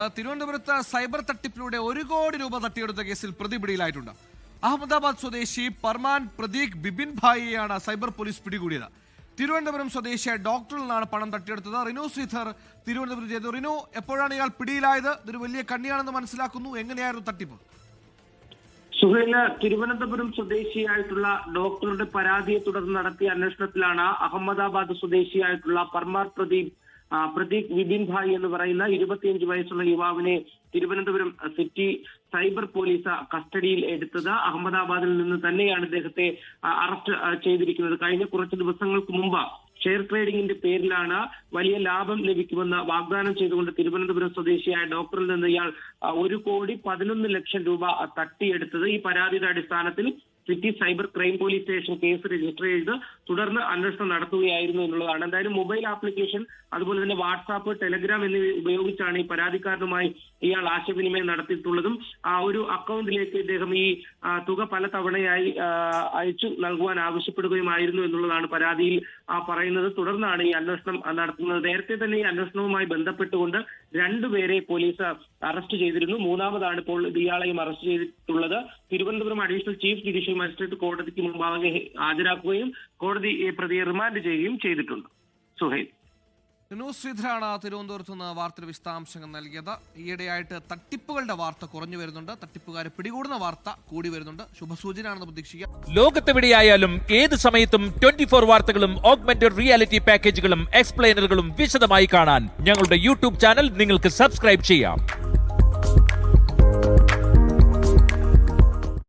തിരുവനന്തപുരത്ത് സൈബർ തട്ടിപ്പിലൂടെ 1 കോടി രൂപ തട്ടിയെടുത്ത കേസിൽ പ്രതി പിടിയിലായിട്ടുണ്ട്. അഹമ്മദാബാദ് സ്വദേശി പർമാൻ പ്രതീക് ബിപിൻ ഭായിയെയാണ് സൈബർ പോലീസ് പിടികൂടിയത്. തിരുവനന്തപുരം സ്വദേശിയായ ഡോക്ടറിൽ നിന്നാണ് പണം തട്ടിയെടുത്തത്. റിനു ശ്രീധർ തിരുവനന്തപുരം ചെയ്തു. റിനു, എപ്പോഴാണ് ഇയാൾ പിടിയിലായത്? ഇതൊരു വലിയ കണ്ണിയാണെന്ന് മനസ്സിലാക്കുന്നു. എങ്ങനെയായിരുന്നു തട്ടിപ്പ്? സുഹൈല്, തിരുവനന്തപുരം സ്വദേശിയായിട്ടുള്ള ഡോക്ടറുടെ പരാതിയെ തുടർന്ന് നടത്തിയ അന്വേഷണത്തിലാണ് അഹമ്മദാബാദ് സ്വദേശിയായിട്ടുള്ള പർമാർ പ്രതീക് വിപിൻ ഭായ് എന്ന് പറയുന്ന 25 വയസ്സുള്ള യുവാവിനെ തിരുവനന്തപുരം സിറ്റി സൈബർ പോലീസ് കസ്റ്റഡിയിൽ എടുത്തത്. അഹമ്മദാബാദിൽ നിന്ന് തന്നെയാണ് ഇദ്ദേഹത്തെ അറസ്റ്റ് ചെയ്തിരിക്കുന്നത്. കഴിഞ്ഞ കുറച്ച് ദിവസങ്ങൾക്ക് മുമ്പ് ഷെയർ ട്രേഡിംഗിന്റെ പേരിലാണ് വലിയ ലാഭം ലഭിക്കുമെന്ന് വാഗ്ദാനം ചെയ്തുകൊണ്ട് തിരുവനന്തപുരം സ്വദേശിയായ ഡോക്ടറിൽ നിന്ന് ഇയാൾ 1,11,00,000 രൂപ തട്ടിയെടുത്തത്. ഈ പരാതിയുടെ അടിസ്ഥാനത്തിൽ city cyber crime police station case register ചെയ്ത് തുടർന്ന് അന്വേഷണം നടത്തുകയായിരുന്നു എന്നുള്ളതാണ്. എന്തായാലും മൊബൈൽ ആപ്ലിക്കേഷൻ, അതുപോലെ തന്നെ വാട്സാപ്പ്, ടെലഗ്രാം എന്നിവ ഉപയോഗിച്ചാണ് ഈ പരാതിക്കാരനുമായി ഇയാൾ ആശയവിനിമയം നടത്തിയിട്ടുള്ളതും. ഒരു അക്കൗണ്ടിലേക്ക് ഇദ്ദേഹം ഈ തുക പല തവണയായി അയച്ചു നൽകുവാൻ ആവശ്യപ്പെടുകയുമായിരുന്നു എന്നുള്ളതാണ് പരാതിയിൽ പറയുന്നത്. തുടർന്നാണ് ഈ അന്വേഷണം നടത്തുന്നത്. നേരത്തെ തന്നെ ഈ അന്വേഷണവുമായി ബന്ധപ്പെട്ടുകൊണ്ട് 2 പേരെ പോലീസ് അറസ്റ്റ് ചെയ്തിരുന്നു. മൂന്നാമതാണ് ഇപ്പോൾ ഇയാളെയും അറസ്റ്റ് ചെയ്തിട്ടുള്ളത്. Thiruvananthapuram additional chief judicial magistrate കോടതിക്ക് മുമ്പാകെ ഹാജരാക്കുകയും കോടതി പ്രതിയെ റിമാൻഡ് ചെയ്യുകയും ചെയ്തിട്ടുണ്ട്. സുഹൈൽ, റിനു ശ്രീധരാണ് തിരുവനന്തപുരത്ത് നിന്ന് വാർത്തയുടെ വിശദാംശങ്ങൾ നൽകിയത്. ഈയിടെയായിട്ട് തട്ടിപ്പുകളുടെ വാർത്ത കുറഞ്ഞു വരുന്നുണ്ട്, തട്ടിപ്പുകാരെ പിടികൂടുന്ന വാർത്ത കൂടി വരുന്നുണ്ട്. ശുഭസൂചനയാണെന്ന് പ്രതീക്ഷിക്കാം. ലോകത്തെവിടെയായാലും ഏത് സമയത്തും 24 വാർത്തകളും ഓഗ്മെന്റഡ് റിയാലിറ്റി പാക്കേജുകളും എക്സ്പ്ലെയിനറുകളും വിശദമായി കാണാൻ ഞങ്ങളുടെ യൂട്യൂബ് ചാനൽ നിങ്ങൾക്ക് സബ്സ്ക്രൈബ് ചെയ്യാം.